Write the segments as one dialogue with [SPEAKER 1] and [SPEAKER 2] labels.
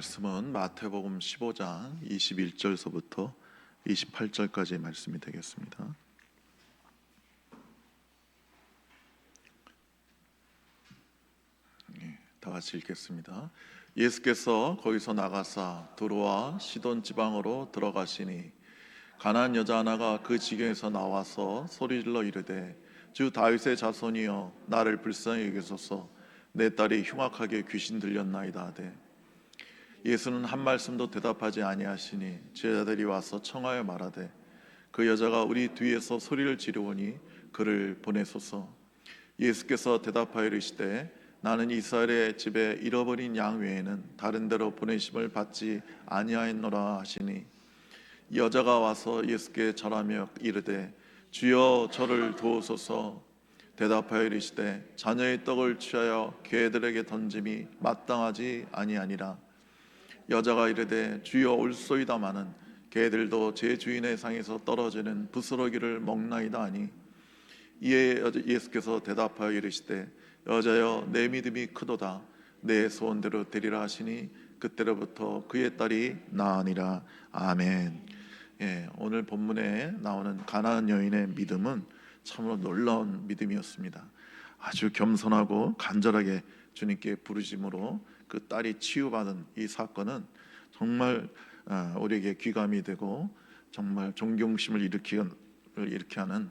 [SPEAKER 1] 말씀은 마태복음 15장 21절서부터 28절까지의 말씀이 되겠습니다. 다 같이 읽겠습니다. 예수께서 거기서 나가사 두로와 시돈 지방으로 들어가시니 가나안 여자 하나가 그 지경에서 나와서 소리질러 이르되 주 다윗의 자손이여 나를 불쌍히 여기소서 내 딸이 흉악하게 귀신 들렸나이다 하되 예수는 한 말씀도 대답하지 아니하시니 제자들이 와서 청하여 말하되 그 여자가 우리 뒤에서 소리를 지르오니 그를 보내소서. 예수께서 대답하여 이르시되 나는 이스라엘의 집에 잃어버린 양 외에는 다른 데로 보내심을 받지 아니하였노라 하시니 여자가 와서 예수께 절하며 이르되 주여 저를 도우소서. 대답하여 이르시되 자녀의 떡을 취하여 개들에게 던짐이 마땅하지 아니하니라. 여자가 이르되 주여 올소이다마는 개들도 제 주인의 상에서 떨어지는 부스러기를 먹나이다 하니 이에 예수께서 대답하여 이르시되 여자여 내 믿음이 크도다 내 소원대로 되리라 하시니 그때로부터 그의 딸이 나으니라. 아멘. 오늘 본문에 나오는 가나안 여인의 믿음은 참으로 놀라운 믿음이었습니다. 아주 겸손하고 간절하게 주님께 부르심으로 그 딸이 치유받은 이 사건은 정말 우리에게 귀감이 되고 정말 존경심을 일으키게 하는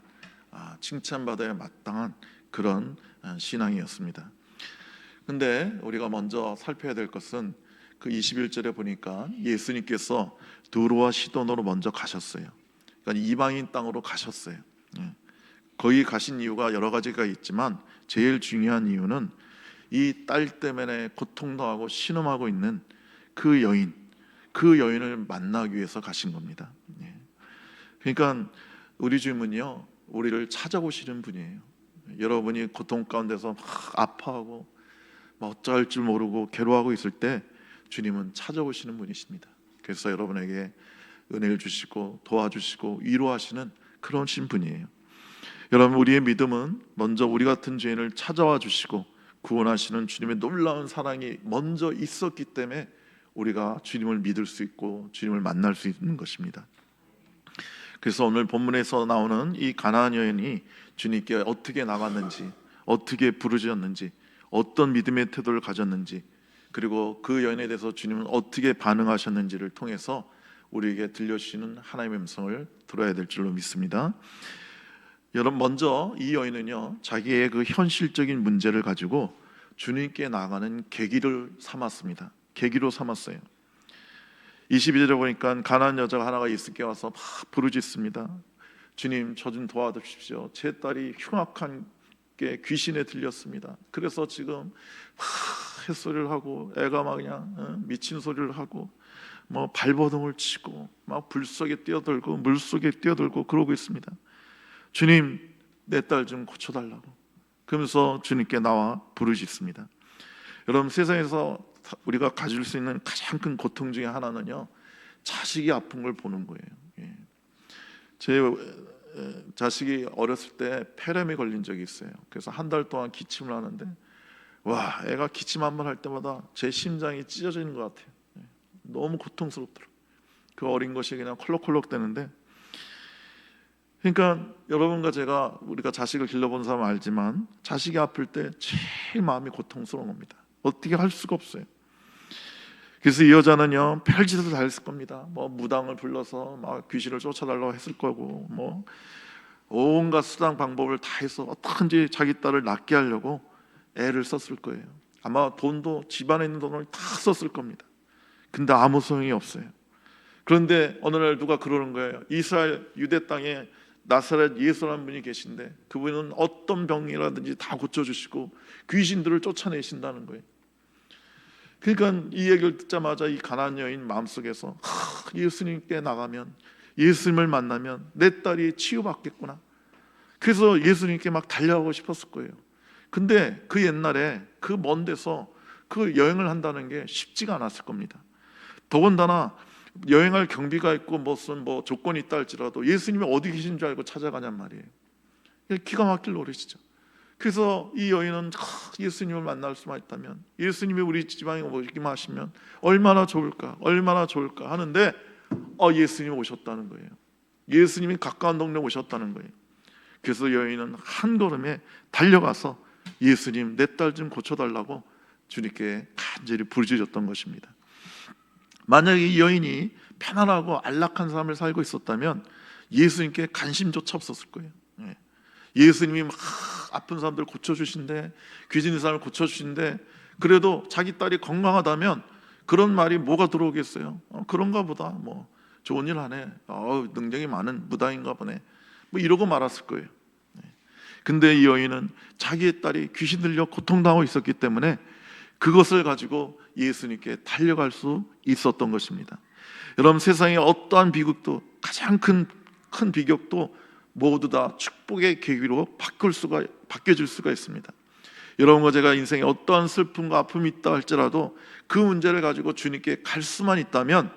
[SPEAKER 1] 칭찬받아야 마땅한 그런 신앙이었습니다. 근데 우리가 먼저 살펴야 될 것은 그 21절에 보니까 예수님께서 두로와 시돈으로 먼저 가셨어요. 그러니까 이방인 땅으로 가셨어요. 거기 가신 이유가 여러 가지가 있지만 제일 중요한 이유는 이 딸 때문에 고통당하고 신음하고 있는 그 여인을 만나기 위해서 가신 겁니다. 그러니까 우리 주님은요 우리를 찾아오시는 분이에요. 여러분이 고통 가운데서 막 아파하고 어쩔 줄 모르고 괴로워하고 있을 때 주님은 찾아오시는 분이십니다. 그래서 여러분에게 은혜를 주시고 도와주시고 위로하시는 그런 신분이에요. 여러분, 우리의 믿음은 먼저 우리 같은 죄인을 찾아와 주시고 구원하시는 주님의 놀라운 사랑이 먼저 있었기 때문에 우리가 주님을 믿을 수 있고 주님을 만날 수 있는 것입니다. 그래서 오늘 본문에서 나오는 이 가나안 여인이 주님께 어떻게 나갔는지, 어떻게 부르짖었는지, 어떤 믿음의 태도를 가졌는지, 그리고 그 여인에 대해서 주님은 어떻게 반응하셨는지를 통해서 우리에게 들려주시는 하나님의 음성을 들어야 될 줄로 믿습니다. 여러분, 먼저 이 여인은요 자기의 그 현실적인 문제를 가지고 주님께 나가는 계기를 삼았습니다. 계기로 삼았어요. 22절에 보니까 가나안 여자가 하나가 예수께 와서 막 부르짖습니다. 주님, 저 좀 도와주십시오. 제 딸이 흉악하게 귀신에 들렸습니다. 그래서 지금 막 햇소리를 하고 애가 막 그냥 미친 소리를 하고 뭐 발버둥을 치고 막 불 속에 뛰어들고 물 속에 뛰어들고 그러고 있습니다. 주님, 내 딸 좀 고쳐달라고. 그러면서 주님께 나와 부르짖습니다. 여러분, 세상에서 우리가 가질 수 있는 가장 큰 고통 중에 하나는요 자식이 아픈 걸 보는 거예요. 제 자식이 어렸을 때 폐렴에 걸린 적이 있어요. 그래서 한 달 동안 기침을 하는데 와, 애가 기침 한 번 할 때마다 제 심장이 찢어지는 것 같아요. 너무 고통스럽더라고요. 그 어린 것이 그냥 콜록콜록 되는데, 그러니까 여러분과 제가 우리가 자식을 길러본 사람은 알지만 자식이 아플 때 제일 마음이 고통스러운 겁니다. 어떻게 할 수가 없어요. 그래서 이 여자는요 별짓을 다 했을 겁니다. 뭐 무당을 불러서 막 귀신을 쫓아달라고 했을 거고, 뭐 온갖 수단 방법을 다 해서 어떻게든지 자기 딸을 낫게 하려고 애를 썼을 거예요. 아마 돈도 집안에 있는 돈을 다 썼을 겁니다. 근데 아무 소용이 없어요. 그런데 어느 날 누가 그러는 거예요. 이스라엘 유대 땅에 나사렛 예수라는 분이 계신데 그분은 어떤 병이라든지 다 고쳐주시고 귀신들을 쫓아내신다는 거예요. 그러니까 이 얘기를 듣자마자 이 가나안 여인 마음속에서 예수님께 나가면, 예수님을 만나면 내 딸이 치유받겠구나. 그래서 예수님께 막 달려가고 싶었을 거예요. 근데 그 옛날에 그 먼 데서 그 여행을 한다는 게 쉽지가 않았을 겁니다. 더군다나 여행할 경비가 있고 무슨 조건이 있다 할지라도 예수님이 어디 계신 줄 알고 찾아가냔 말이에요. 기가 막힐 노릇이죠. 그래서 이 여인은 예수님을 만날 수만 있다면, 예수님이 우리 지방에 오기만 하시면 얼마나 좋을까, 얼마나 좋을까 하는데 예수님이 오셨다는 거예요. 예수님이 가까운 동네에 오셨다는 거예요. 그래서 여인은 한 걸음에 달려가서 예수님, 내 딸 좀 고쳐달라고 주님께 간절히 부르짖었던 것입니다. 만약에 이 여인이 편안하고 안락한 삶을 살고 있었다면 예수님께 관심조차 없었을 거예요. 예수님이 막 아픈 사람들 고쳐주신대, 귀신 있는 사람을 고쳐주신대, 그래도 자기 딸이 건강하다면 그런 말이 뭐가 들어오겠어요? 그런가 보다, 뭐 좋은 일 하네, 능력이 많은 무당인가 보네, 뭐 이러고 말았을 거예요. 근데 이 여인은 자기의 딸이 귀신 들려 고통당하고 있었기 때문에 그것을 가지고 예수님께 달려갈 수 있었던 것입니다. 여러분, 세상에 어떠한 비극도, 가장 큰 비극도 모두 다 축복의 계기로 바뀌어질 수가 있습니다. 여러분과 제가 인생에 어떠한 슬픔과 아픔이 있다 할지라도 그 문제를 가지고 주님께 갈 수만 있다면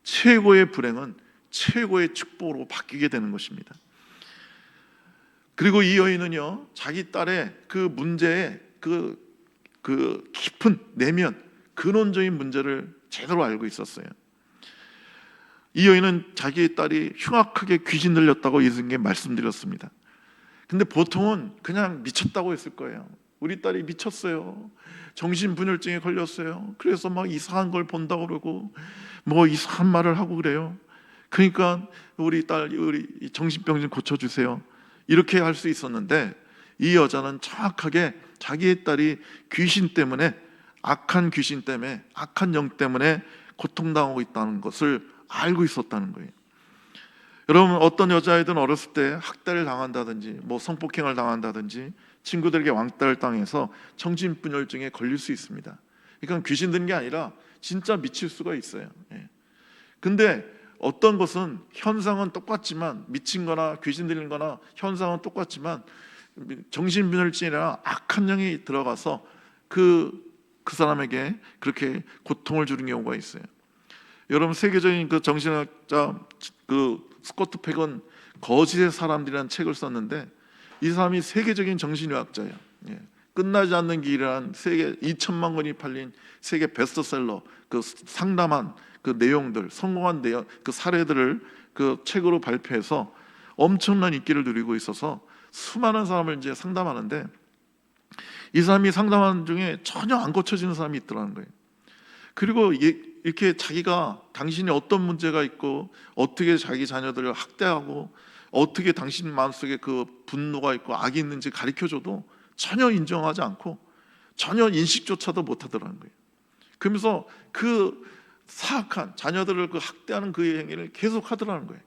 [SPEAKER 1] 최고의 불행은 최고의 축복으로 바뀌게 되는 것입니다. 그리고 이 여인은요, 자기 딸의 그 문제의 그 깊은 내면, 근원적인 문제를 제대로 알고 있었어요. 이 여인은 자기의 딸이 흉악하게 귀신 들렸다고 예수님께 말씀드렸습니다. 근데 보통은 그냥 미쳤다고 했을 거예요. 우리 딸이 미쳤어요, 정신분열증에 걸렸어요, 그래서 막 이상한 걸 본다고 그러고 뭐 이상한 말을 하고 그래요. 그러니까 우리 딸, 우리 정신병 좀 고쳐주세요, 이렇게 할 수 있었는데, 이 여자는 정확하게 자기의 딸이 귀신 때문에, 악한 귀신 때문에, 악한 영 때문에 고통당하고 있다는 것을 알고 있었다는 거예요. 여러분, 어떤 여자애든 어렸을 때 학대를 당한다든지 뭐 성폭행을 당한다든지 친구들에게 왕따를 당해서 정신분열증에 걸릴 수 있습니다. 그러니까 귀신 든 게 아니라 진짜 미칠 수가 있어요. 근데 어떤 것은 현상은 똑같지만, 미친 거나 귀신 들린 거나 현상은 똑같지만 정신분열증이나 악한 영이 들어가서 그 사람에게 그렇게 고통을 주는 경우가 있어요. 여러분, 세계적인 그 정신학자 스코트 팩은 거짓의 사람들이라는 책을 썼는데, 이 사람이 세계적인 정신의학자예요. 끝나지 않는 길이라는 세계 2천만 권이 팔린 세계 베스트셀러, 그 상담한 그 내용들, 성공한 내용, 그 사례들을 그 책으로 발표해서 엄청난 인기를 누리고 있어서 수많은 사람을 이제 상담하는데, 이 사람이 상담하는 중에 전혀 안 고쳐지는 사람이 있더라는 거예요. 그리고 이렇게 자기가, 당신이 어떤 문제가 있고 어떻게 자기 자녀들을 학대하고 어떻게 당신 마음속에 그 분노가 있고 악이 있는지 가르쳐줘도 전혀 인정하지 않고 전혀 인식조차도 못하더라는 거예요. 그러면서 그 사악한 자녀들을 그 학대하는 그 행위를 계속 하더라는 거예요.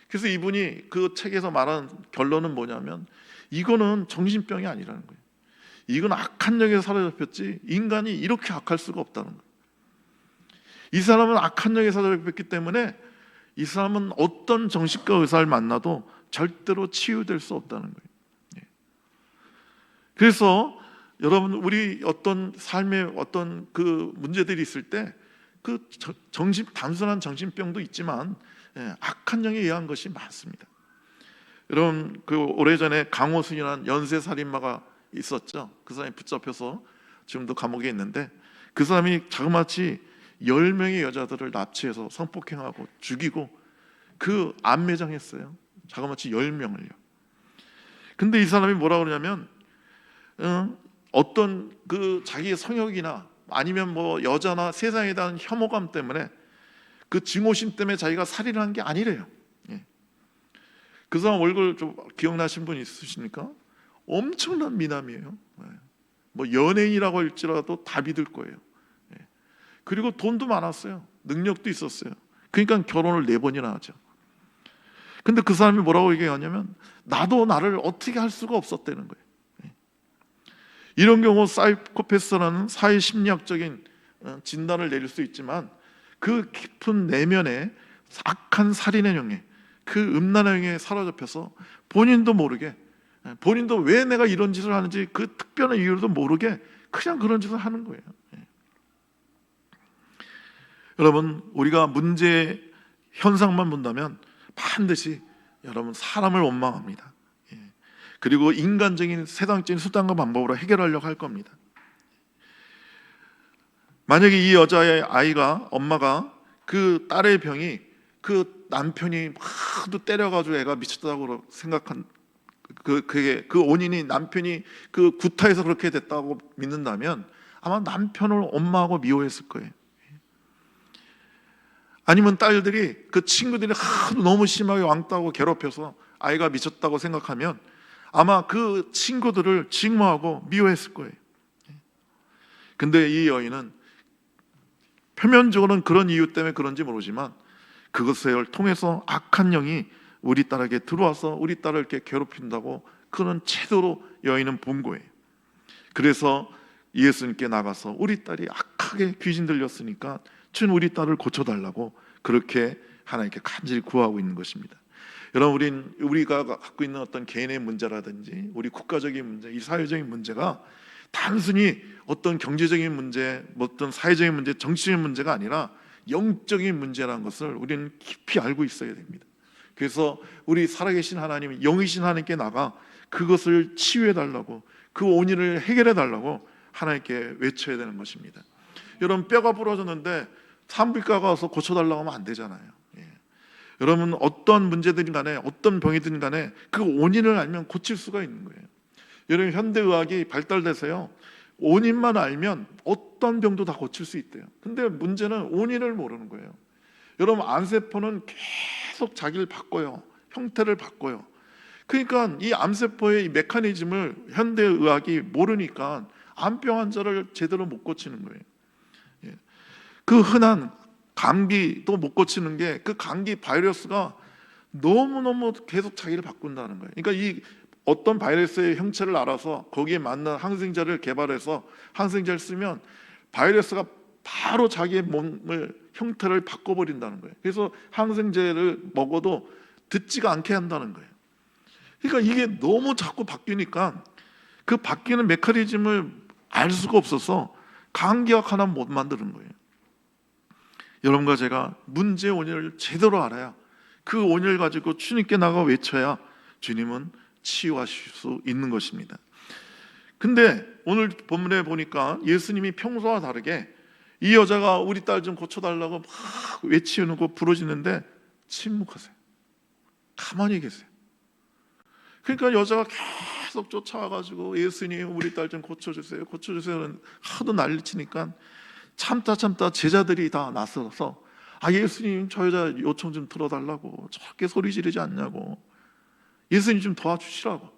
[SPEAKER 1] 그래서 이분이 그 책에서 말하는 결론은 뭐냐면, 이거는 정신병이 아니라는 거예요. 이건 악한 영에 사로잡혔지 인간이 이렇게 악할 수가 없다는 거예요. 이 사람은 악한 영에 사로잡혔기 때문에 이 사람은 어떤 정신과 의사를 만나도 절대로 치유될 수 없다는 거예요. 그래서 여러분, 우리 어떤 삶에 어떤 그 문제들이 있을 때 그 단순한 정신병도 있지만 악한 영에 의한 것이 많습니다. 여러분, 그 오래전에 강호순이라는 연쇄 살인마가 있었죠. 그 사람이 붙잡혀서 지금도 감옥에 있는데, 그 사람이 자그마치 10명의 여자들을 납치해서 성폭행하고 죽이고 그 암매장했어요. 자그마치 10명을요. 근데 이 사람이 뭐라 그러냐면, 어떤 그 자기의 성욕이나 아니면 뭐 여자나 세상에 대한 혐오감 때문에, 그 증오심 때문에 자기가 살인을 한 게 아니래요. 그 사람 얼굴 좀 기억나신 분 있으십니까? 엄청난 미남이에요. 뭐 연예인이라고 할지라도 다 믿을 거예요. 그리고 돈도 많았어요. 능력도 있었어요. 그러니까 결혼을 4번이나 하죠. 근데 그 사람이 뭐라고 얘기하냐면, 나도 나를 어떻게 할 수가 없었다는 거예요. 이런 경우 사이코패스라는 사회 심리학적인 진단을 내릴 수 있지만, 그 깊은 내면에 악한 살인의 영에, 그 음란의 영에 사로잡혀서 본인도 모르게, 본인도 왜 내가 이런 짓을 하는지 그 특별한 이유도 모르게 그냥 그런 짓을 하는 거예요. 여러분, 우리가 문제 현상만 본다면 반드시 여러분 사람을 원망합니다. 그리고 인간적인 세상적인 수단과 방법으로 해결하려고 할 겁니다. 만약에 이 여자의 아이가, 엄마가 그 딸의 병이 그 남편이 하도 때려가지고 애가 미쳤다고 생각한 그 원인이 남편이 그 구타해서 그렇게 됐다고 믿는다면 아마 남편을 엄마하고 미워했을 거예요. 아니면 딸들이 그 친구들이 하도 너무 심하게 왕따하고 괴롭혀서 아이가 미쳤다고 생각하면 아마 그 친구들을 증오하고 미워했을 거예요. 근데 이 여인은 표면적으로는 그런 이유 때문에 그런지 모르지만 그것을 통해서 악한 영이 우리 딸에게 들어와서 우리 딸을 이렇게 괴롭힌다고 그런 태도로 여인은 본 거예요. 그래서 예수님께 나가서 우리 딸이 악하게 귀신 들렸으니까 주님 우리 딸을 고쳐달라고 그렇게 하나님께 간절히 구하고 있는 것입니다. 여러분, 우리가 갖고 있는 어떤 개인의 문제라든지 우리 국가적인 문제, 이 사회적인 문제가 단순히 어떤 경제적인 문제, 어떤 사회적인 문제, 정치적인 문제가 아니라 영적인 문제라는 것을 우리는 깊이 알고 있어야 됩니다. 그래서 우리 살아계신 하나님, 영이신 하나님께 나가 그것을 치유해달라고, 그 원인을 해결해달라고 하나님께 외쳐야 되는 것입니다. 여러분, 뼈가 부러졌는데 산부인과 가서 고쳐달라고 하면 안 되잖아요. 여러분, 어떤 문제든 간에 어떤 병이든 간에 그 원인을 알면 고칠 수가 있는 거예요. 여러분, 현대의학이 발달돼서요, 원인만 알면 어떤 병도 다 고칠 수 있대요. 근데 문제는 원인을 모르는 거예요. 여러분, 암세포는 계속 자기를 바꿔요. 형태를 바꿔요. 그러니까 이 암세포의 이 메커니즘을 현대의학이 모르니까 암병 환자를 제대로 못 고치는 거예요. 그 흔한 감기도 못 고치는 게 그 감기 바이러스가 너무너무 계속 자기를 바꾼다는 거예요. 그러니까 이 어떤 바이러스의 형체를 알아서 거기에 맞는 항생제를 개발해서 항생제를 쓰면 바이러스가 바로 자기의 몸을 형태를 바꿔버린다는 거예요. 그래서 항생제를 먹어도 듣지가 않게 한다는 거예요. 그러니까 이게 너무 자꾸 바뀌니까 그 바뀌는 메커니즘을 알 수가 없어서 감기약 하나 못 만드는 거예요. 여러분과 제가 문제의 원인을 제대로 알아야 그 원인을 가지고 주님께 나가 외쳐야 주님은 치유하실 수 있는 것입니다. 근데 오늘 본문에 보니까 예수님이 평소와 다르게 이 여자가 우리 딸 좀 고쳐달라고 막 외치고 부르짖는데 침묵하세요. 가만히 계세요. 그러니까 여자가 계속 쫓아와가지고 예수님 우리 딸 좀 고쳐주세요, 고쳐주세요 하도 난리치니까 참다 제자들이 다 나서서 예수님 저 여자 요청 좀 들어달라고 저렇게 소리 지르지 않냐고, 예수님 좀 도와주시라고.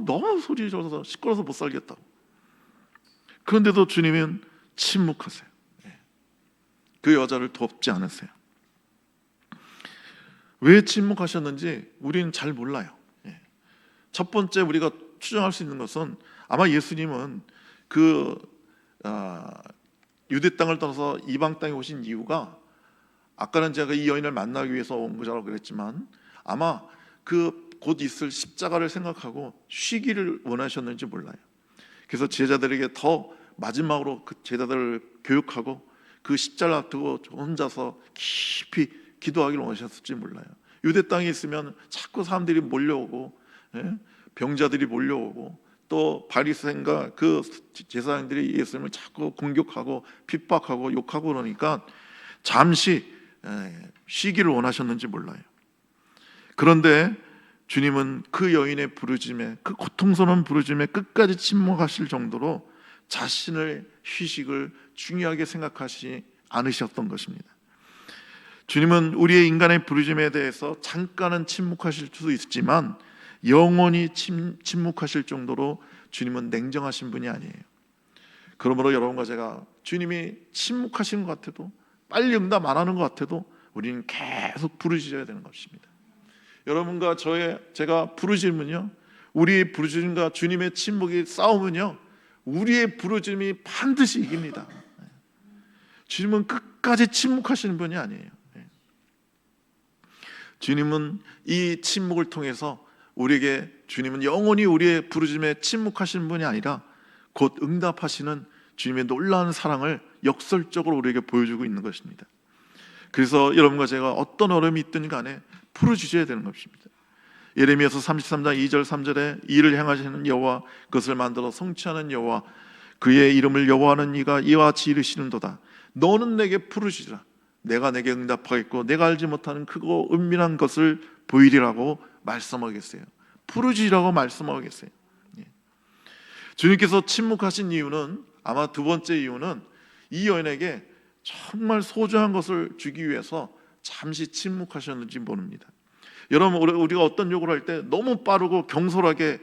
[SPEAKER 1] 너무 소리 질러서 시끄러워서 못 살겠다고. 그런데도 주님은 침묵하세요. 그 여자를 돕지 않으세요. 왜 침묵하셨는지 우리는 잘 몰라요. 첫 번째 우리가 추정할 수 있는 것은 아마 예수님은 유대 땅을 떠나서 이방 땅에 오신 이유가, 아까는 제가 이 여인을 만나기 위해서 온 거라고 그랬지만 아마 그 곧 있을 십자가를 생각하고 쉬기를 원하셨는지 몰라요. 그래서 제자들에게 더 마지막으로 그 제자들을 교육하고 그 십자가를 앞두고 혼자서 깊이 기도하기를 원하셨을지 몰라요. 유대 땅에 있으면 자꾸 사람들이 몰려오고, 병자들이 몰려오고, 또 바리새인과 그 제사장들이 예수님을 자꾸 공격하고 핍박하고 욕하고 그러니까 잠시 쉬기를 원하셨는지 몰라요. 그런데 주님은 그 여인의 부르짖음에, 그 고통스러운 부르짖음에 끝까지 침묵하실 정도로 자신의 휴식을 중요하게 생각하지 않으셨던 것입니다. 주님은 우리의 인간의 부르짖음에 대해서 잠깐은 침묵하실 수도 있지만 영원히 침묵하실 정도로 주님은 냉정하신 분이 아니에요. 그러므로 여러분과 제가 주님이 침묵하신 것 같아도, 빨리 응답 안 하는 것 같아도 우리는 계속 부르짖어야 되는 것입니다. 여러분과 제가 부르짖으면요, 우리의 부르짖음과 주님의 침묵이 싸우면요, 우리의 부르짖음이 반드시 이깁니다. 주님은 끝까지 침묵하시는 분이 아니에요. 주님은 이 침묵을 통해서 우리에게, 주님은 영원히 우리의 부르짖음에 침묵하시는 분이 아니라 곧 응답하시는 주님의 놀라운 사랑을 역설적으로 우리에게 보여주고 있는 것입니다. 그래서 여러분과 제가 어떤 어려움이 있든 간에 부르짖어야 되는 것입니다. 예레미야서 33장 2절 3절에 이를 행하시는 여호와, 그것을 만들어 성취하는 여호와, 그의 이름을 여호와는 이가 이와 같이 이르시는도다. 너는 내게 부르시라. 내가 내게 응답하겠고 내가 알지 못하는 크고 은밀한 것을 보이리라고 말씀하겠어요. 부르시라고 말씀하겠어요. 주님께서 침묵하신 이유는, 아마 두 번째 이유는 이 여인에게 정말 소중한 것을 주기 위해서 잠시 침묵하셨는지 모릅니다. 여러분, 우리가 어떤 요구를 할 때 너무 빠르고 경솔하게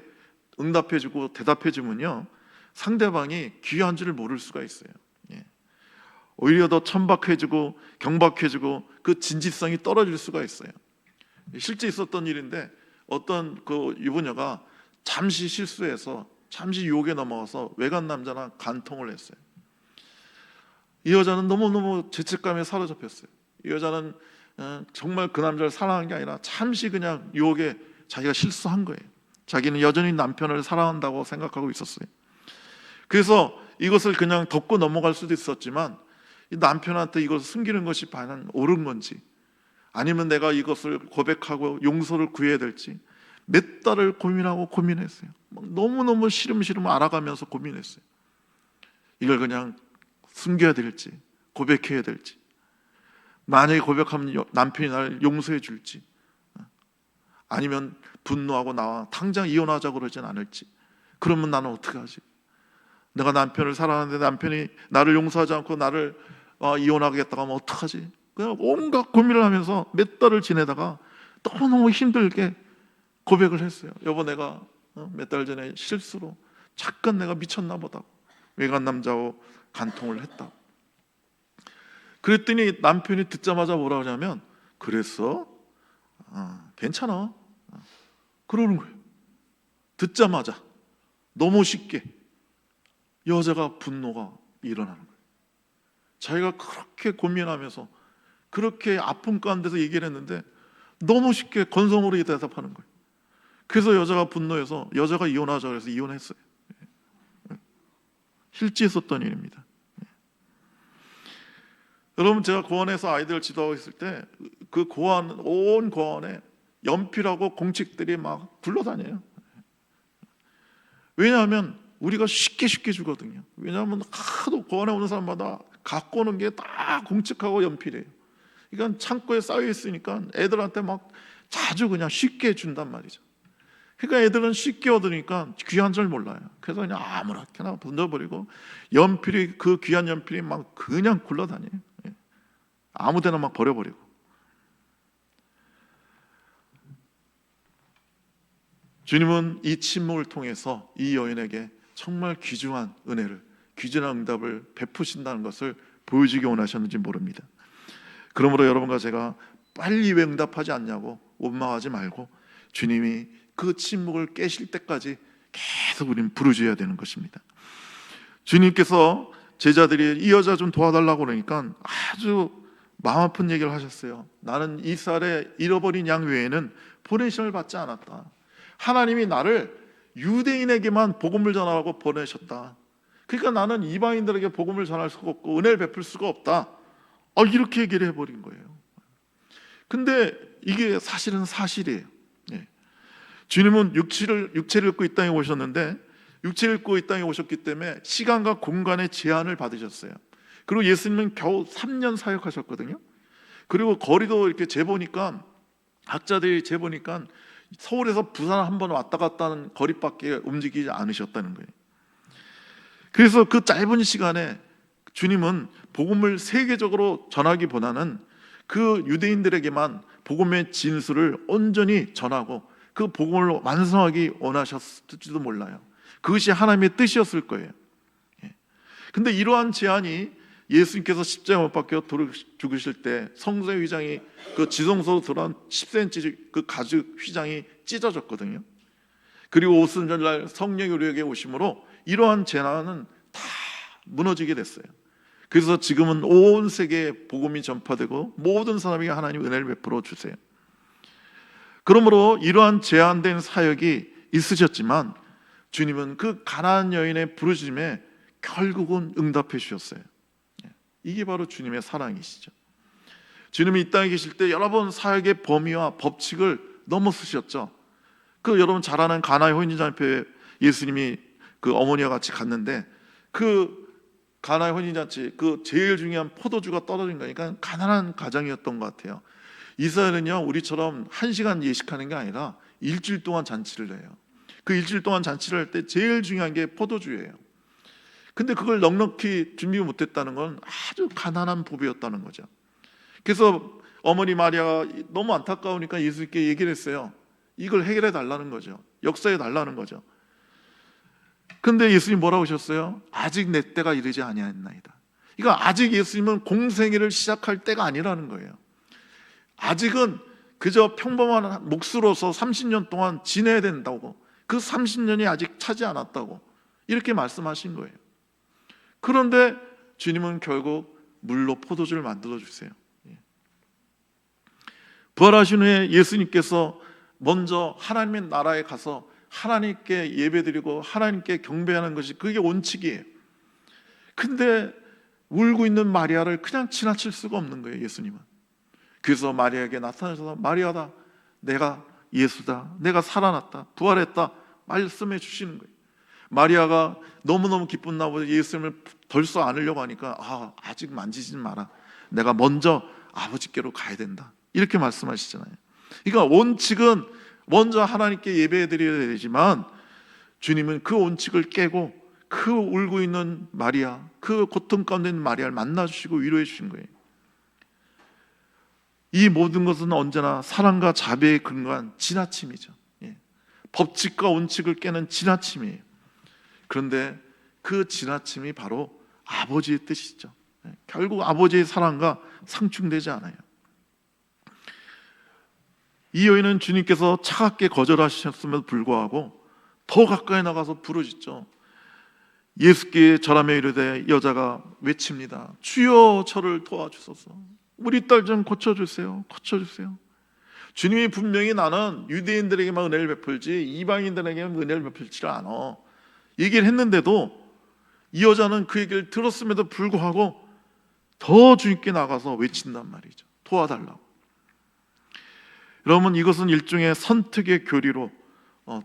[SPEAKER 1] 응답해주고 대답해주면요, 상대방이 귀한 줄 모를 수가 있어요. 오히려 더 천박해지고 경박해지고 그 진지성이 떨어질 수가 있어요. 실제 있었던 일인데, 어떤 그 유부녀가 잠시 실수해서 잠시 유혹에 넘어가서 외간 남자랑 간통을 했어요. 이 여자는 너무너무 죄책감에 사로잡혔어요. 이 여자는 정말 그 남자를 사랑한 게 아니라 잠시 그냥 유혹에 자기가 실수한 거예요. 자기는 여전히 남편을 사랑한다고 생각하고 있었어요. 그래서 이것을 그냥 덮고 넘어갈 수도 있었지만, 이 남편한테 이것을 숨기는 것이 과연 옳은 건지, 아니면 내가 이것을 고백하고 용서를 구해야 될지 몇 달을 고민했어요. 너무너무 시름시름 알아가면서 고민했어요. 이걸 그냥 숨겨야 될지, 고백해야 될지, 만약에 고백하면 남편이 나를 용서해 줄지, 아니면 분노하고 나와 당장 이혼하자고 그러진 않을지. 그러면 나는 어떻게 하지? 내가 남편을 사랑하는데 남편이 나를 용서하지 않고 나를 이혼하겠다고 하면 어떡하지? 그냥 온갖 고민을 하면서 몇 달을 지내다가 너무너무 힘들게 고백을 했어요. 여보, 내가 몇 달 전에 실수로 잠깐 내가 미쳤나 보다, 외간 남자와 간통을 했다. 그랬더니 남편이 듣자마자 뭐라 하냐면, 그랬어? 괜찮아. 그러는 거예요. 듣자마자 너무 쉽게 여자가 분노가 일어나는 거예요. 자기가 그렇게 고민하면서 그렇게 아픔 가운데서 얘기를 했는데 너무 쉽게 건성으로 대답하는 거예요. 그래서 여자가 분노해서 여자가 이혼하자고 해서 이혼했어요. 실제 있었던 일입니다. 여러분, 제가 고원에서 아이들 지도하고 있을 때 그 고원, 온 고원에 연필하고 공책들이 막 굴러다녀요. 왜냐하면 우리가 쉽게 주거든요. 왜냐하면 하도 고원에 오는 사람마다 갖고 오는 게 다 공책하고 연필이에요. 그러니까 창고에 쌓여 있으니까 애들한테 막 자주 그냥 쉽게 준단 말이죠. 그러니까 애들은 쉽게 얻으니까 귀한 줄 몰라요. 그래서 그냥 아무렇게나 던져버리고, 연필이, 그 귀한 연필이 막 그냥 굴러다녀요. 아무데나 막 버려버리고. 주님은 이 침묵을 통해서 이 여인에게 정말 귀중한 은혜를, 귀중한 응답을 베푸신다는 것을 보여주기 원하셨는지 모릅니다. 그러므로 여러분과 제가 빨리 왜 응답하지 않냐고 원망하지 말고, 주님이 그 침묵을 깨실 때까지 계속 우리는 부르짖어야 되는 것입니다. 주님께서 제자들이 이 여자 좀 도와달라고 그러니까 아주 마음 아픈 얘기를 하셨어요. 나는 이스라엘에 잃어버린 양 외에는 보내심을 받지 않았다. 하나님이 나를 유대인에게만 복음을 전하라고 보내셨다. 그러니까 나는 이방인들에게 복음을 전할 수가 없고 은혜를 베풀 수가 없다. 이렇게 얘기를 해버린 거예요. 근데 이게 사실은 사실이에요. 주님은 육체를 입고 이 땅에 오셨는데, 육체를 입고 이 땅에 오셨기 때문에 시간과 공간의 제한을 받으셨어요. 그리고 예수님은 겨우 3년 사역하셨거든요. 그리고 거리도 이렇게 재보니까, 학자들이 재보니까 서울에서 부산 한번 왔다 갔다 하는 거리밖에 움직이지 않으셨다는 거예요. 그래서 그 짧은 시간에 주님은 복음을 세계적으로 전하기보다는 그 유대인들에게만 복음의 진술을 온전히 전하고 그 복음을 완성하기 원하셨을지도 몰라요. 그것이 하나님의 뜻이었을 거예요. 근데 이러한 제안이 예수님께서 십자가에 못 박혀 죽으실 때 성소의 휘장이, 그 지성소로 들어간 10cm 그 가죽 휘장이 찢어졌거든요. 그리고 오순절날 성령이 우리에게 오심으로 이러한 재난은 다 무너지게 됐어요. 그래서 지금은 온 세계에 복음이 전파되고 모든 사람에게 하나님 은혜를 베풀어 주세요. 그러므로 이러한 제한된 사역이 있으셨지만 주님은 그 가나안 여인의 부르짖음에 결국은 응답해 주셨어요. 이게 바로 주님의 사랑이시죠. 주님이 이 땅에 계실 때 여러 번 사역의 범위와 법칙을 넘어서셨죠. 여러분 잘 아는 가나의 혼인잔치에 예수님이 그 어머니와 같이 갔는데, 그 가나의 혼인잔치 제일 중요한 포도주가 떨어진 거니까 가난한 가정이었던 것 같아요. 이스라엘은요, 우리처럼 1시간 예식하는 게 아니라 일주일 동안 잔치를 해요. 그 일주일 동안 잔치를 할 때 제일 중요한 게 포도주예요. 근데 그걸 넉넉히 준비 못했다는 건 아주 가난한 부부였다는 거죠. 그래서 어머니 마리아가 너무 안타까우니까 예수님께 얘기를 했어요. 이걸 해결해 달라는 거죠. 역사해 달라는 거죠. 근데 예수님 뭐라고 하셨어요? 아직 내 때가 이르지 아니하였나이다. 그러니까 아직 예수님은 공생애를 시작할 때가 아니라는 거예요. 아직은 그저 평범한 몫으로서 30년 동안 지내야 된다고, 그 30년이 아직 차지 않았다고 이렇게 말씀하신 거예요. 그런데 주님은 결국 물로 포도주를 만들어 주세요. 부활하신 후에 예수님께서 먼저 하나님의 나라에 가서 하나님께 예배드리고 하나님께 경배하는 것이 그게 원칙이에요. 근데 울고 있는 마리아를 그냥 지나칠 수가 없는 거예요, 예수님은. 그래서 마리아에게 나타나셔서 마리아다, 내가 예수다, 내가 살아났다, 부활했다 말씀해 주시는 거예요. 마리아가 너무너무 기쁜 나보다 예수님을 벌써 안으려고 하니까 아직 만지지 마라, 내가 먼저 아버지께로 가야 된다, 이렇게 말씀하시잖아요. 그러니까 원칙은 먼저 하나님께 예배해드려야 되지만 주님은 그 원칙을 깨고 그 울고 있는 마리아, 그 고통 가운데 있는 마리아를 만나주시고 위로해 주신 거예요. 이 모든 것은 언제나 사랑과 자비에 근거한 지나침이죠. 법칙과 원칙을 깨는 지나침이에요. 그런데 그 지나침이 바로 아버지의 뜻이죠. 결국 아버지의 사랑과 상충되지 않아요. 이 여인은 주님께서 차갑게 거절하셨음에도 불구하고 더 가까이 나가서 부르짖죠. 예수께 절하며 이르되 여자가 외칩니다. 주여 저를 도와주소서. 우리 딸 좀 고쳐주세요. 고쳐주세요. 주님이 분명히 나는 유대인들에게만 은혜를 베풀지 이방인들에게만 은혜를 베풀지를 않아 얘기를 했는데도 이 여자는 그 얘기를 들었음에도 불구하고 더 주님께 나가서 외친단 말이죠. 도와달라고. 여러분, 이것은 일종의 선택의 교리로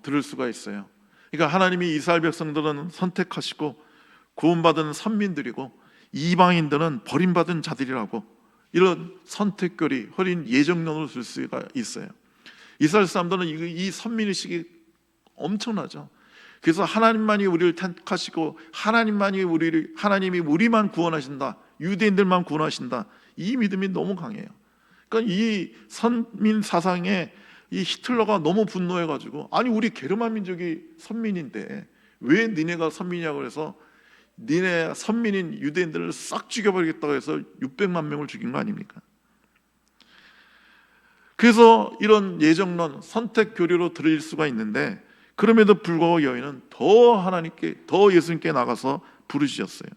[SPEAKER 1] 들을 수가 있어요. 그러니까 하나님이 이스라엘 백성들은 선택하시고 구원받은 선민들이고 이방인들은 버림받은 자들이라고, 이런 선택교리, 허린 예정론을 들 수가 있어요. 이스라엘 사람들은 이 선민의식이 엄청나죠. 그래서 하나님만이 우리를 택하시고 하나님이 우리만 구원하신다, 유대인들만 구원하신다, 이 믿음이 너무 강해요. 그러니까 이 선민 사상에 이 히틀러가 너무 분노해가지고, 아니 우리 게르만 민족이 선민인데 왜 니네가 선민이냐고 해서 니네 선민인 유대인들을 싹 죽여버리겠다고 해서 600만 명을 죽인 거 아닙니까? 그래서 이런 예정론, 선택 교리로 들을 수가 있는데, 그럼에도 불구하고 여인은 더 하나님께, 더 예수님께 나가서 부르짖었어요.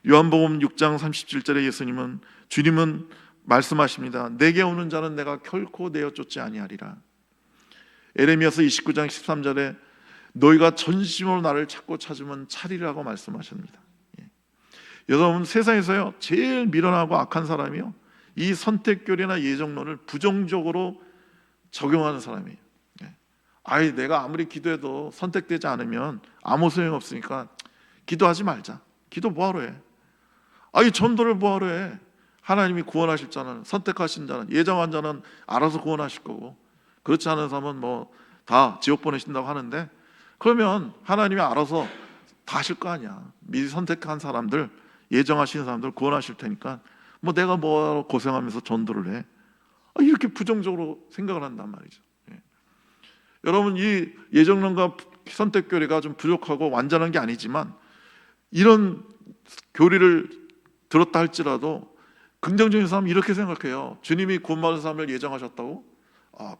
[SPEAKER 1] 요한복음 6장 37절에 주님은 말씀하십니다. 내게 오는 자는 내가 결코 내어 쫓지 아니하리라. 에레미야서 29장 13절에 너희가 전심으로 나를 찾으면 찾으리라고 말씀하십니다. 여러분, 세상에서요 제일 미련하고 악한 사람이요, 이 선택교리나 예정론을 부정적으로 적용하는 사람이에요. 내가 아무리 기도해도 선택되지 않으면 아무 소용 없으니까 기도하지 말자. 기도 뭐하러 해? 전도를 뭐하러 해? 하나님이 구원하실 자는, 선택하신 자는, 예정한 자는 알아서 구원하실 거고, 그렇지 않은 사람은 다 지옥 보내신다고 하는데, 그러면 하나님이 알아서 다 하실 거 아니야. 미리 선택한 사람들, 예정하신 사람들 구원하실 테니까 내가 뭐하러 고생하면서 전도를 해? 이렇게 부정적으로 생각을 한단 말이죠. 여러분, 이 예정론과 선택교리가 좀 부족하고 완전한 게 아니지만, 이런 교리를 들었다 할지라도 긍정적인 사람은 이렇게 생각해요. 주님이 구원받은 사람을 예정하셨다고?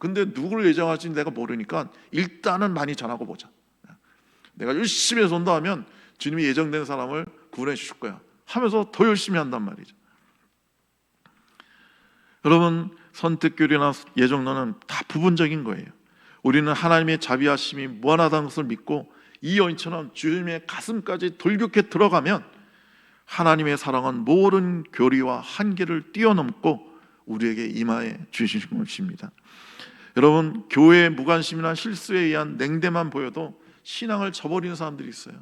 [SPEAKER 1] 근데 누구를 예정하신지 내가 모르니까 일단은 많이 전하고 보자. 내가 열심히 해서 전도하면 주님이 예정된 사람을 구원해 주실 거야 하면서 더 열심히 한단 말이죠. 여러분, 선택교리나 예정론은 다 부분적인 거예요. 우리는 하나님의 자비하심이 무한하다는 것을 믿고 이 여인처럼 주님의 가슴까지 돌격해 들어가면 하나님의 사랑은 모든 교리와 한계를 뛰어넘고 우리에게 임하여 주시는 것입니다. 여러분, 교회의 무관심이나 실수에 의한 냉대만 보여도 신앙을 저버리는 사람들이 있어요.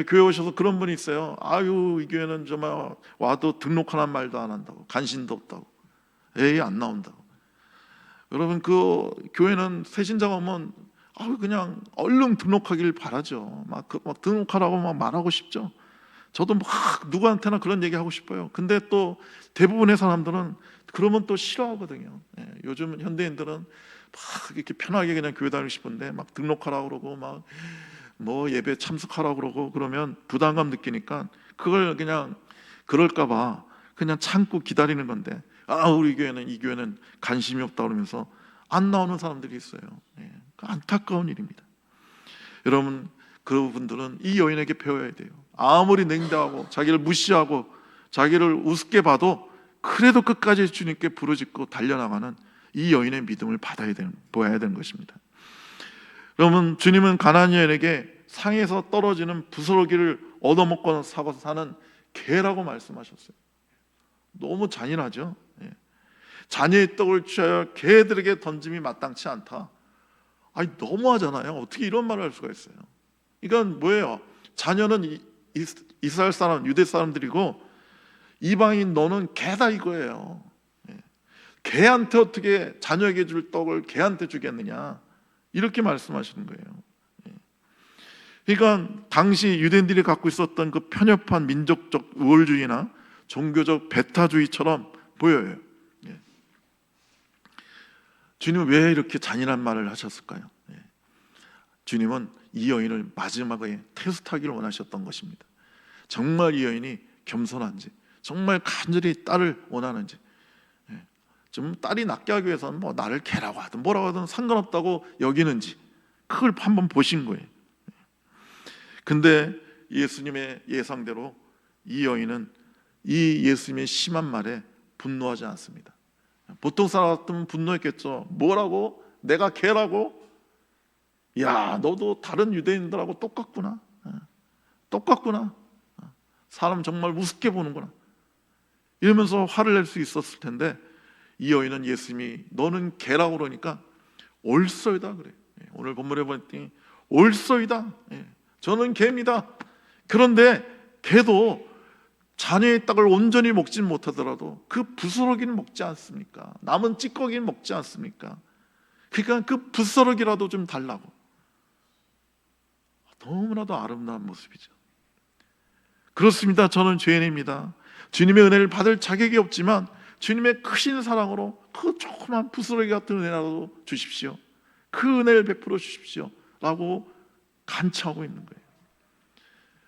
[SPEAKER 1] 교회 오셔서 그런 분이 있어요. 아유, 이 교회는 정말 와도 등록하라는 말도 안 한다고, 간신도 없다고, 에이 안 나온다고. 여러분, 그 교회는 새신자가 오면 그냥 얼른 등록하길 바라죠. 막 등록하라고 막 말하고 싶죠. 저도 막 누구한테나 그런 얘기 하고 싶어요. 근데 또 대부분의 사람들은 그러면 또 싫어하거든요. 요즘 현대인들은 막 이렇게 편하게 그냥 교회 다니고 싶은데 막 등록하라고 그러고 막 뭐 예배 참석하라고 그러고 그러면 부담감 느끼니까 그걸 그냥 그럴까봐 그냥 참고 기다리는 건데, 우리 교회는, 이 교회는 관심이 없다 그러면서 안 나오는 사람들이 있어요. 안타까운 일입니다. 여러분, 그분들은 이 여인에게 배워야 돼요. 아무리 냉담하고 자기를 무시하고 자기를 우습게 봐도 그래도 끝까지 주님께 부르짖고 달려나가는 이 여인의 믿음을 보아야 되는 것입니다. 여러분, 주님은 가나안 여인에게 상에서 떨어지는 부스러기를 얻어먹고 사는 개라고 말씀하셨어요. 너무 잔인하죠. 자녀의 떡을 취하여 개들에게 던짐이 마땅치 않다. 너무하잖아요. 어떻게 이런 말을 할 수가 있어요? 이건 뭐예요? 자녀는 이스라엘 사람, 유대 사람들이고 이방인 너는 개다 이거예요. 개한테 어떻게 자녀에게 줄 떡을 개한테 주겠느냐, 이렇게 말씀하시는 거예요. 그러니까 당시 유대인들이 갖고 있었던 그 편협한 민족적 우월주의나 종교적 배타주의처럼 보여요. 주님은 왜 이렇게 잔인한 말을 하셨을까요? 주님은 이 여인을 마지막에 테스트하기를 원하셨던 것입니다. 정말 이 여인이 겸손한지, 정말 간절히 딸을 원하는지, 좀 딸이 낫게 하기 위해서는 뭐 나를 개라고 하든 뭐라고 하든 상관없다고 여기는지, 그걸 한번 보신 거예요. 근데 예수님의 예상대로 이 여인은 이 예수님의 심한 말에 분노하지 않습니다. 보통 사람 같으면 분노했겠죠. 뭐라고? 내가 개라고? 야, 너도 다른 유대인들하고 똑같구나. 똑같구나. 사람 정말 우습게 보는구나. 이러면서 화를 낼 수 있었을 텐데, 이 여인은 예수님이 너는 개라고 그러니까 옳소이다 그래요. 오늘 본문에 보니 옳소이다. 저는 개입니다. 그런데 개도 자녀의 떡을 온전히 먹지는 못하더라도 그 부스러기는 먹지 않습니까? 남은 찌꺼기는 먹지 않습니까? 그러니까 그 부스러기라도 좀 달라고. 너무나도 아름다운 모습이죠. 그렇습니다. 저는 죄인입니다. 주님의 은혜를 받을 자격이 없지만 주님의 크신 사랑으로 그 조그만 부스러기 같은 은혜라도 주십시오. 그 은혜를 베풀어 주십시오 라고 간청하고 있는 거예요.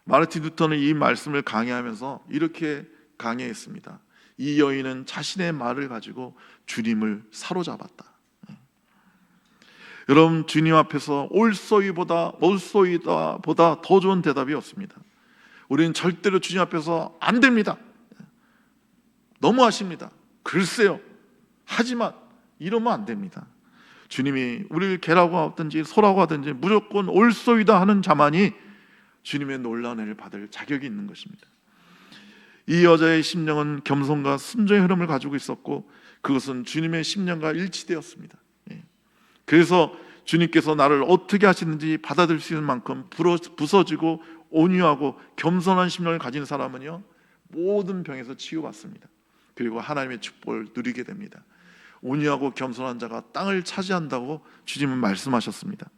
[SPEAKER 1] 마르틴 루터는 이 말씀을 강해하면서 이렇게 강해했습니다. 이 여인은 자신의 말을 가지고 주님을 사로잡았다. 여러분, 주님 앞에서 옳소이보다 더 좋은 대답이 없습니다. 우리는 절대로 주님 앞에서 안 됩니다, 너무하십니다, 글쎄요, 하지만 이러면 안 됩니다. 주님이 우리를 개라고 하든지 소라고 하든지 무조건 옳소이다 하는 자만이 주님의 놀라운 은혜를 받을 자격이 있는 것입니다. 이 여자의 심령은 겸손과 순종의 흐름을 가지고 있었고 그것은 주님의 심령과 일치되었습니다. 그래서 주님께서 나를 어떻게 하시는지 받아들일 수 있는 만큼 부서지고 온유하고 겸손한 심령을 가진 사람은요, 모든 병에서 치유받습니다. 그리고 하나님의 축복을 누리게 됩니다. 온유하고 겸손한 자가 땅을 차지한다고 주님은 말씀하셨습니다.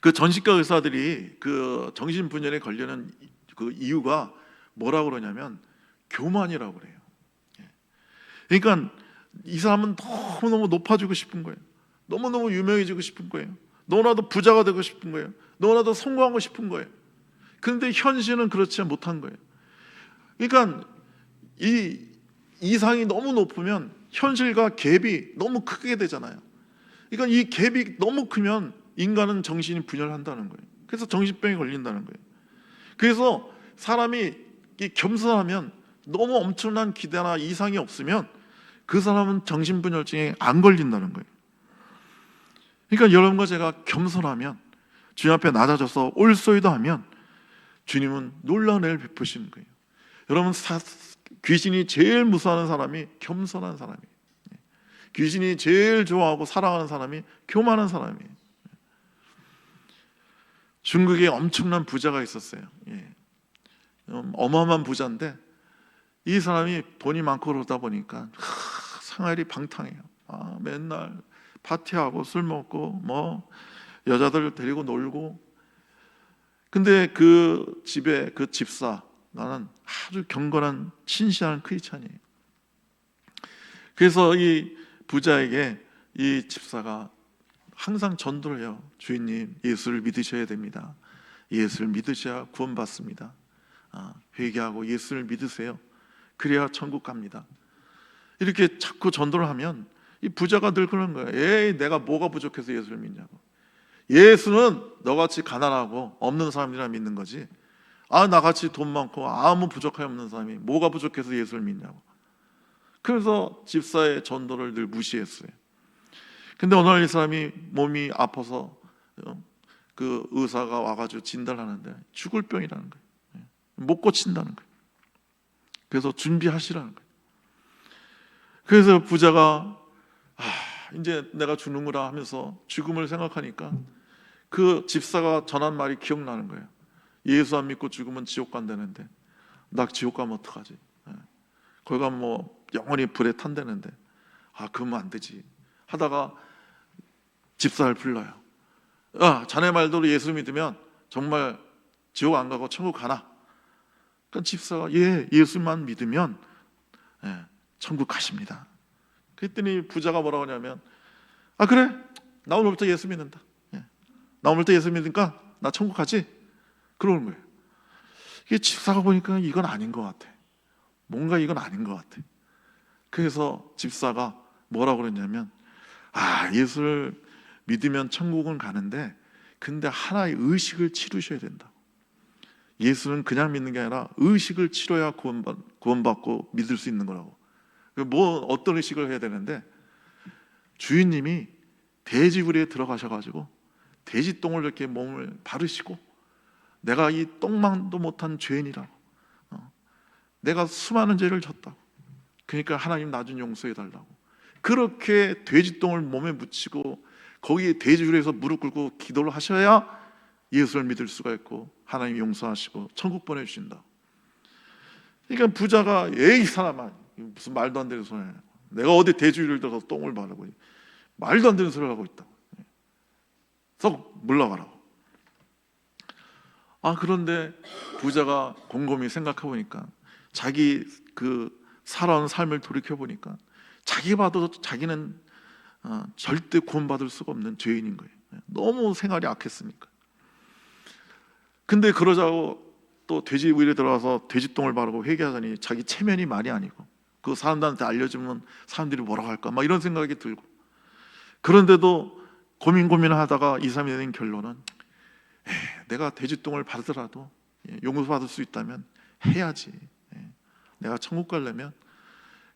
[SPEAKER 1] 그 전신과 의사들이 그 정신분열에 걸리는 그 이유가 뭐라고 그러냐면 교만이라고 그래요. 그러니까 이 사람은 너무너무 높아지고 싶은 거예요. 너무너무 유명해지고 싶은 거예요. 너무나도 부자가 되고 싶은 거예요. 너무나도 성공하고 싶은 거예요. 그런데 현실은 그렇지 못한 거예요. 그러니까 이 이상이 너무 높으면 현실과 갭이 너무 크게 되잖아요. 그러니까 이 갭이 너무 크면 인간은 정신이 분열한다는 거예요. 그래서 정신병에 걸린다는 거예요. 그래서 사람이 겸손하면 너무 엄청난 기대나 이상이 없으면 그 사람은 정신분열증에 안 걸린다는 거예요. 그러니까 여러분과 제가 겸손하면, 주님 앞에 낮아져서 옳소이다 하면 주님은 놀라운 은혜를 베푸시는 거예요. 여러분, 귀신이 제일 무서워하는 사람이 겸손한 사람이에요. 귀신이 제일 좋아하고 사랑하는 사람이 교만한 사람이에요. 중국에 엄청난 부자가 있었어요. 어마어마한 부자인데 이 사람이 돈이 많고 그러다 보니까 생활이 방탕해요. 맨날 파티하고 술 먹고 뭐 여자들 데리고 놀고. 근데 그 집에 그 집사는 아주 경건한 신실한 크리스찬이에요. 그래서 이 부자에게 이 집사가 항상 전도를 해요. 주인님, 예수를 믿으셔야 됩니다. 예수를 믿으셔야 구원받습니다. 회개하고 예수를 믿으세요. 그래야 천국 갑니다. 이렇게 자꾸 전도를 하면 이 부자가 늘 그러는 거예요. 에이, 내가 뭐가 부족해서 예수를 믿냐고. 예수는 너같이 가난하고 없는 사람이라 믿는 거지. 나같이 돈 많고 아무 부족함이 없는 사람이 뭐가 부족해서 예수를 믿냐고. 그래서 집사의 전도를 늘 무시했어요. 근데 어느 날 이 사람이 몸이 아파서 그 의사가 와가지고 진단을 하는데 죽을 병이라는 거예요. 못 고친다는 거예요. 그래서 준비하시라는 거예요. 그래서 부자가 이제 내가 죽는구나 하면서 죽음을 생각하니까 그 집사가 전한 말이 기억나는 거예요. 예수 안 믿고 죽으면 지옥 간다는데 나 지옥 가면 어떡하지? 거기 가면 뭐 영원히 불에 탄다는데 그러면 안 되지 하다가 집사를 불러요. 자네 말대로 예수 믿으면 정말 지옥 안 가고 천국 가나? 그러니까 집사가 예수만 믿으면 천국 가십니다. 그랬더니 부자가 뭐라고 하냐면 그래, 나 오늘부터 예수 믿는다. 나 오늘부터 예수 믿으니까 나 천국 가지? 그러는 거예요. 이게 집사가 보니까 이건 아닌 것 같아. 뭔가 이건 아닌 것 같아. 그래서 집사가 뭐라고 그랬냐면 예수를 믿으면 천국은 가는데 근데 하나의 의식을 치르셔야 된다. 예수는 그냥 믿는 게 아니라 의식을 치러야 구원받고 믿을 수 있는 거라고. 어떤 의식을 해야 되는데 주인님이 돼지우리에 들어가셔가지고 돼지똥을 이렇게 몸을 바르시고 내가 이 똥망도 못한 죄인이라고, 내가 수많은 죄를 졌다고, 그러니까 하나님 나 좀 용서해 달라고 그렇게 돼지똥을 몸에 묻히고 거기에 돼지우리에서 무릎 꿇고 기도를 하셔야 예수를 믿을 수가 있고 하나님 용서하시고 천국 보내주신다. 그러니까 부자가 이 사람아 무슨 말도 안 되는 소리 하냐고. 내가 어디 돼지우리를 들어서 똥을 바르고 말도 안 되는 소리를 하고 있다고. 썩 물러가라고. 그런데 부자가 곰곰이 생각해 보니까 자기 그 살아온 삶을 돌이켜 보니까 자기 봐도 자기는 절대 구원받을 수가 없는 죄인인 거예요. 너무 생활이 악했으니까. 근데 그러자고 또 돼지우리에 들어가서 돼지똥을 바르고 회개하자니 자기 체면이 말이 아니고 그 사람들한테 알려주면 사람들이 뭐라고 할까 막 이런 생각이 들고, 그런데도 고민하다가 2, 3일 된 결론은 내가 돼지똥을 바르더라도 용서받을 수 있다면 해야지. 내가 천국 가려면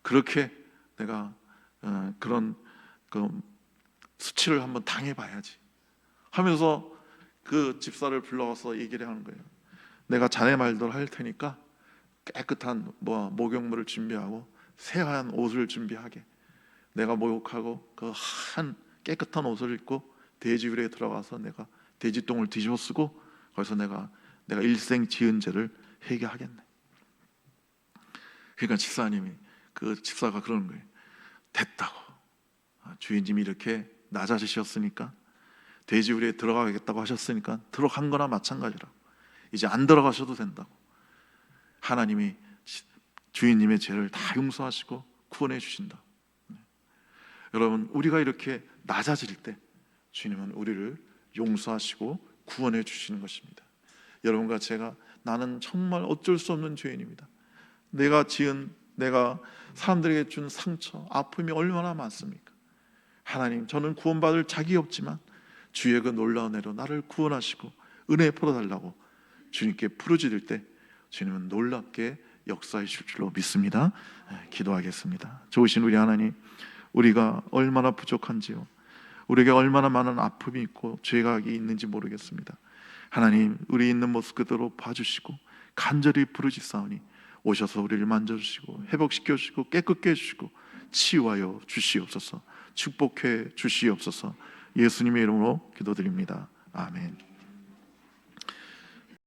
[SPEAKER 1] 그렇게 내가 그런 수치를 한번 당해봐야지 하면서 그 집사를 불러가서 얘기를 하는 거예요. 내가 자네 말대로 할 테니까 깨끗한 목욕물을 준비하고 새하얀 옷을 준비하게, 내가 목욕하고 그 한 깨끗한 옷을 입고 돼지우리에 들어가서 내가 돼지똥을 뒤집어 쓰고 거기서 내가 일생 지은 죄를 회개하겠네. 그러니까 집사가 그러는 거예요. 됐다고. 주인님이 이렇게 낮아지셨으니까 돼지우리에 들어가겠다고 하셨으니까 들어간 거나 마찬가지라고. 이제 안 들어가셔도 된다고. 하나님이 주인님의 죄를 다 용서하시고 구원해 주신다. 여러분, 우리가 이렇게 낮아질 때 주님은 우리를 용서하시고 구원해 주시는 것입니다. 여러분과 제가 나는 정말 어쩔 수 없는 죄인입니다. 내가 사람들에게 준 상처, 아픔이 얼마나 많습니까? 하나님, 저는 구원받을 자격이 없지만 주의 그 놀라운 애로 나를 구원하시고 은혜 풀어달라고 주님께 부르짖을 때 주님은 놀랍게 역사해 주실 줄로 믿습니다. 기도하겠습니다. 좋으신 우리 하나님, 우리가 얼마나 부족한지요, 우리에게 얼마나 많은 아픔이 있고 죄가 있는지 모르겠습니다. 하나님, 우리 있는 모습 그대로 봐주시고 간절히 부르짖사오니 오셔서 우리를 만져주시고 회복시켜주시고 깨끗게 해주시고 치유하여 주시옵소서. 축복해 주시옵소서. 예수님의 이름으로 기도드립니다. 아멘.